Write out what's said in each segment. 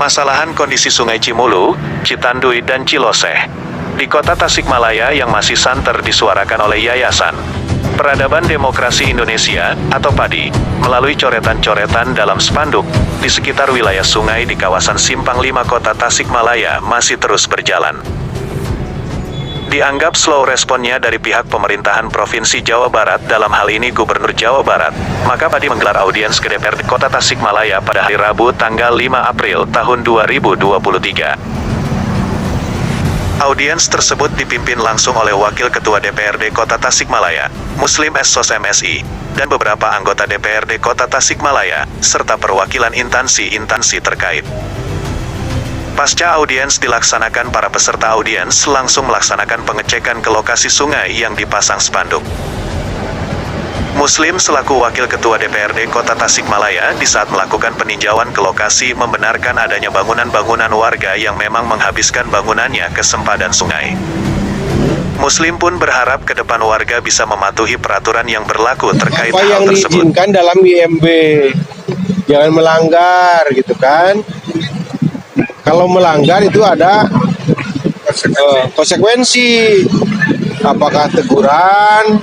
Permasalahan kondisi Sungai Cimulu, Citanduy, dan Ciloseh di kota Tasikmalaya yang masih santer disuarakan oleh Yayasan Peradaban Demokrasi Indonesia atau PADI melalui coretan-coretan dalam spanduk di sekitar wilayah sungai di kawasan Simpang 5 kota Tasikmalaya masih terus berjalan. Dianggap slow responnya dari pihak pemerintahan Provinsi Jawa Barat, dalam hal ini Gubernur Jawa Barat, maka PADI menggelar audiens ke DPRD Kota Tasikmalaya pada hari Rabu tanggal 5 April tahun 2023. Audiens tersebut dipimpin langsung oleh Wakil Ketua DPRD Kota Tasikmalaya, Muslim Sos MSI, dan beberapa anggota DPRD Kota Tasikmalaya, serta perwakilan instansi-instansi terkait. Pasca audiens dilaksanakan, para peserta audiens langsung melaksanakan pengecekan ke lokasi sungai yang dipasang spanduk. Muslim selaku Wakil Ketua DPRD Kota Tasikmalaya di saat melakukan peninjauan ke lokasi membenarkan adanya bangunan-bangunan warga yang memang menghabiskan bangunannya ke sempadan sungai. Muslim pun berharap ke depan warga bisa mematuhi peraturan yang berlaku terkait apa hal yang tersebut. Diizinkan dalam IMB, jangan melanggar gitu kan. Kalau melanggar itu ada konsekuensi, apakah teguran,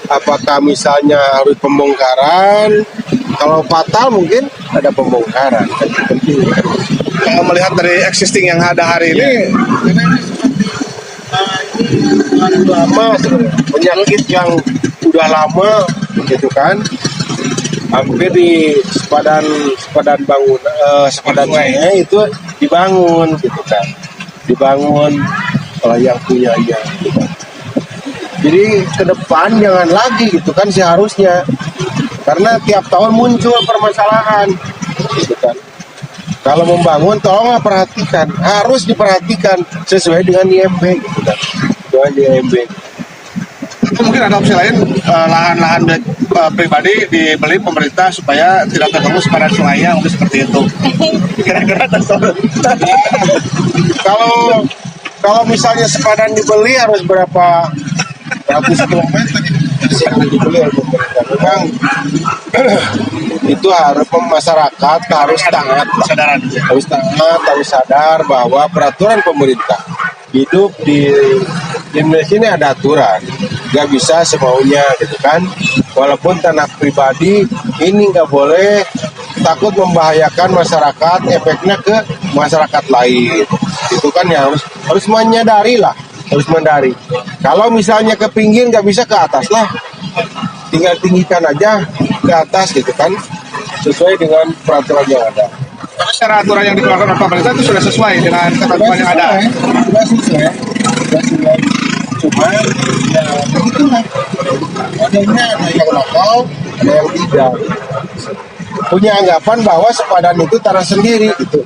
apakah misalnya harus pembongkaran. Kalau fatal mungkin ada pembongkaran. Kalau melihat dari existing yang ada hari ini, lama sebenarnya, penyakit yang udah lama gitu kan, hampir di sepadan sungai itu dibangun gitu kan, dibangun oleh yang punyanya gitu kan. Jadi ke depan jangan lagi gitu kan seharusnya, karena tiap tahun muncul permasalahan gitu kan. Kalau membangun tolonglah perhatikan, harus diperhatikan sesuai dengan IMB gitu kan, dengan IMB. mungkin ada opsi lain, lahan-lahan pribadi dibeli pemerintah supaya tidak terganggu sepadan sungainya, mungkin seperti itu. Kira-kira Kalau misalnya sepadan dibeli harus berapa ratus kilometer yang dibeli oleh pemerintah. Memang itu harus masyarakat harus taat, harus sadar bahwa peraturan pemerintah hidup di Indonesia ini ada aturan, nggak bisa semaunya gitu kan. Walaupun tanah pribadi ini nggak boleh, takut membahayakan masyarakat, efeknya ke masyarakat lain. Itu kan ya harus menyadari lah, harus menyadari. Kalau misalnya ke pinggir nggak bisa ke atas lah, tinggal tinggikan aja ke atas gitu kan, sesuai dengan peraturan yang ada. Secara aturan yang dikeluarkan oleh pemerintah itu sudah sesuai dengan ketentuan yang ada. Sudah sesuai. Cuma ya begitulah. Ada yang nakal, ada yang tidak. Punya anggapan bahwa sepadan itu tanah sendiri gitu.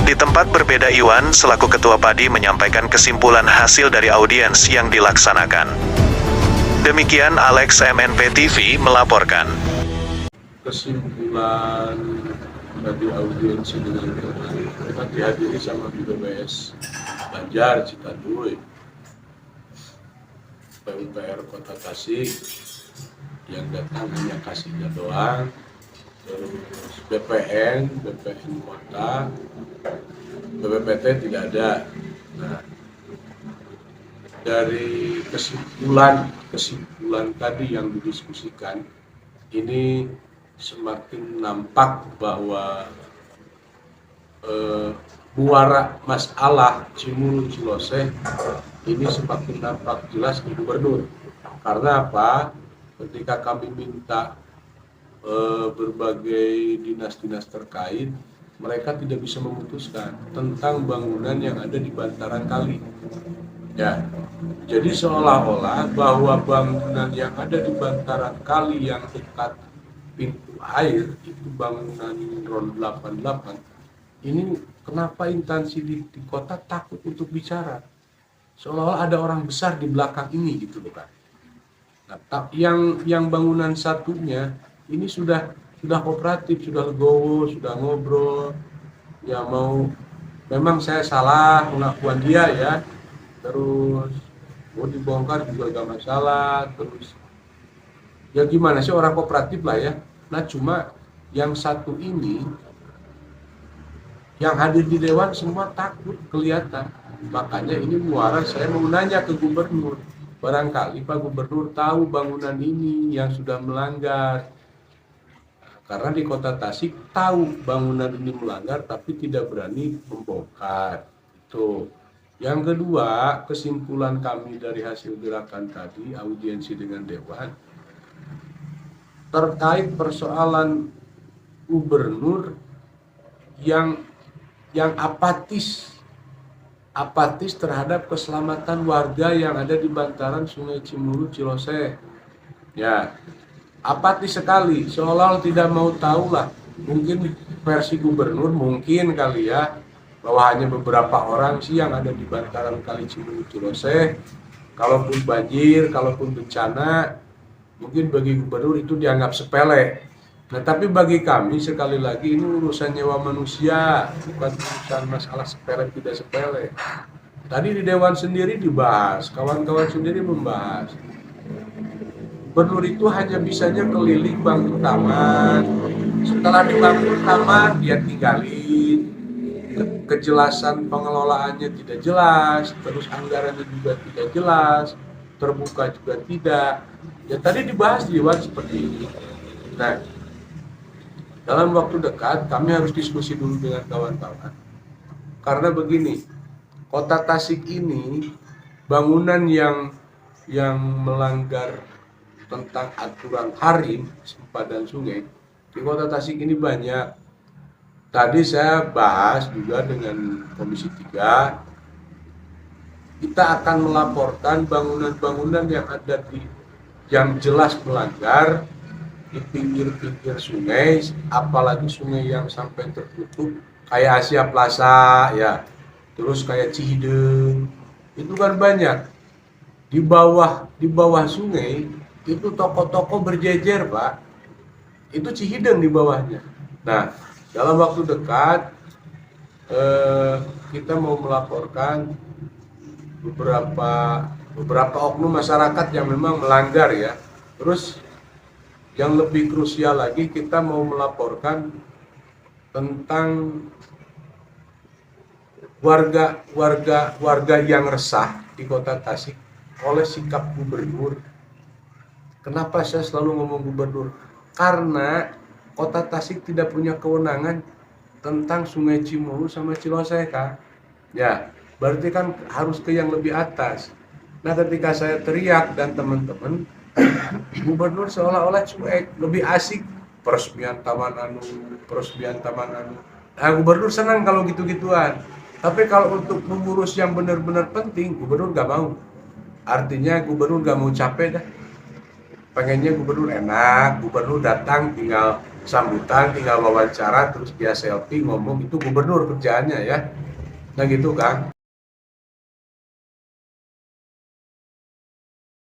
Di tempat berbeda, Iwan selaku Ketua PADI menyampaikan kesimpulan hasil dari audiens yang dilaksanakan. Demikian Alex MNP TV melaporkan. Kesimpulan dari audiens ini dihadiri sama BPS Banjar, Citanduy, PUPR Kota Tasik yang datang hanya kasihnya doang, terus BPN Kota, BPPT tidak ada. Nah, dari kesimpulan tadi yang didiskusikan ini semakin nampak bahwa muara masalah Cimulu Ciloseh ini semakin nampak jelas di Gubernur. Karena apa? Ketika kami minta berbagai dinas-dinas terkait, mereka tidak bisa memutuskan tentang bangunan yang ada di bantaran kali. Ya, jadi seolah-olah bahwa bangunan yang ada di bantaran kali yang dekat pintu air itu bangunan RON 88. Ini kenapa instansi di kota takut untuk bicara? Seolah-olah ada orang besar di belakang ini gitu loh kan. Nah, yang bangunan satunya ini sudah kooperatif, sudah legowo, sudah ngobrol. Ya mau memang saya salah pengakuan dia ya. Terus mau dibongkar juga gak masalah. Terus ya gimana sih, orang kooperatif lah ya. Nah cuma yang satu ini yang hadir di dewan semua takut kelihatan. Makanya ini muara saya mau nanya ke gubernur. Barangkali Pak Gubernur tahu bangunan ini yang sudah melanggar. Karena di Kota Tasik tahu bangunan ini melanggar tapi tidak berani membongkar. Itu. Yang kedua, kesimpulan kami dari hasil gerakan tadi, audiensi dengan dewan, terkait persoalan gubernur yang apatis terhadap keselamatan warga yang ada di bantaran Sungai Cimulu Ciloseh. Ya, apatis sekali, seolah-olah tidak mau tahu lah. Mungkin versi gubernur mungkin kali ya, bahwa hanya beberapa orang sih yang ada di bantaran Kali Cimulu Ciloseh. Kalaupun banjir, kalaupun bencana, mungkin bagi gubernur itu dianggap sepele. Nah, tapi bagi kami sekali lagi ini urusan nyawa manusia, bukan urusan masalah sepele tidak sepele. Tadi di dewan sendiri dibahas, kawan-kawan sendiri membahas. Gubernur itu hanya bisanya keliling bangun taman. Setelah dibangun taman, dia tinggalin. Kejelasan pengelolaannya tidak jelas, terus anggarannya juga tidak jelas, terbuka juga tidak. Ya tadi dibahas di dewan seperti ini. Nah, dalam waktu dekat kami harus diskusi dulu dengan kawan-kawan. Karena begini, Kota Tasik ini bangunan yang melanggar tentang aturan harim sempadan sungai di Kota Tasik ini banyak. Tadi saya bahas juga dengan Komisi 3. Kita akan melaporkan bangunan-bangunan yang jelas melanggar di pinggir-pinggir sungai, apalagi sungai yang sampai tertutup kayak Asia Plaza ya, terus kayak Cihideng, itu kan banyak. Di bawah sungai itu toko-toko berjejer, Pak. Itu Cihideng di bawahnya. Nah, dalam waktu dekat kita mau melaporkan beberapa oknum masyarakat yang memang melanggar ya. Terus yang lebih krusial lagi, kita mau melaporkan tentang warga yang resah di Kota Tasik oleh sikap gubernur. Kenapa saya selalu ngomong gubernur? Karena Kota Tasik tidak punya kewenangan tentang Sungai Cimulu sama Ciloseh, Kak. Ya, berarti kan harus ke yang lebih atas. Nah, ketika saya teriak dan teman-teman, gubernur seolah-olah cuek, lebih asik peresmian taman anu. Nah, gubernur senang kalau gitu-gituan. Tapi kalau untuk mengurus yang benar-benar penting, gubernur gak mau. Artinya gubernur gak mau capek dah. Pengennya gubernur enak, gubernur datang tinggal sambutan, tinggal wawancara, terus dia selfie ngomong, itu gubernur kerjaannya ya. Nah gitu, Kang.